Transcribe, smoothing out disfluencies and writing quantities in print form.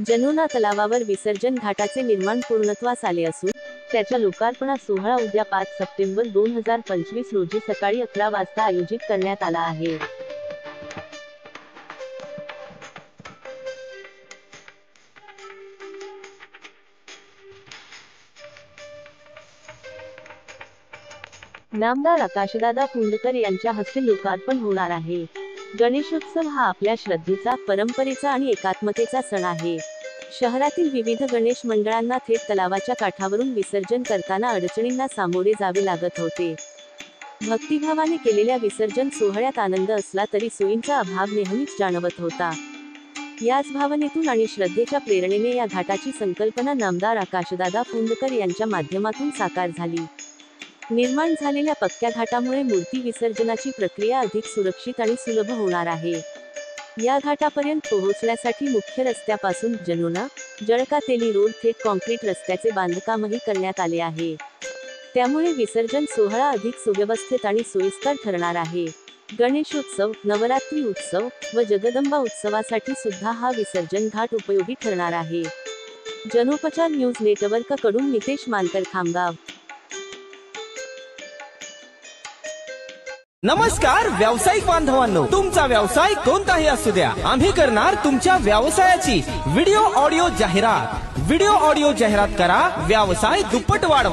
जनोना तलावावर विसर्जन घाटाचे निर्माण पूर्णत्वास आले असून त्याच्या लोकार्पणा सोहळा उद्या 5 सप्टेंबर 2025 रोजी सकाळी 11 वाजता आयोजित करण्यात आला आहे। नामदार आकाशदादा फुंडकर यांच्या हस्ते लोकार्पण होणार आहे। गणेशोत्सव हा आपल्या श्रद्धेचा, परंपरेचा आणि एकात्मतेचा सण आहे। शहरातील विविध गणेश मंडळांना थेट तलावाच्या काठावरून विसर्जन करताना अडचणींना सामोरे जावे लागत होते। भक्तिभावाने केलेल्या विसर्जन सोहळ्यात आनंद असला तरी सोयींचा अभाव नेहमीच जाणवत होता। याच भावनेतून आणि श्रद्धेच्या प्रेरणेने या घाटाची संकल्पना नामदार आकाशदादा फुंडकर यांच्या माध्यमातून साकार झाली। निर्माण झालेल्या पक्क्या घाटामुळे मूर्ती विसर्जनाची प्रक्रिया अधिक सुरक्षित आणि सुलभ होणार आहे। या घाटापर्यंत पोहोचण्यासाठी मुख्य रस्त्यापासून जनोना जळका तेली रोड थेट कॉन्क्रीट रस्त्याचे बांधकामही करण्यात आले आहे। त्यामुळे विसर्जन सोहळा अधिक सुव्यवस्थित आणि सोयीस्कर ठरणार आहे। गणेशोत्सव, नवरात्री उत्सव व जगदंबा उत्सवासाठी सुद्धा हा विसर्जन घाट उपयोगी ठरणार आहे। जनोपचार न्यूज नेटवर्क कडून नितेश मानकर, खामगाव। नमस्कार व्यावसायिक बांधवांनो, तुमचा व्यवसाय कोणताही असू द्या, आम्ही करणार तुमच्या व्यवसायाची व्हिडिओ ऑडिओ जाहिरात। व्हिडिओ ऑडिओ जाहिरात करा, व्यवसाय दुप्पट वाढवा।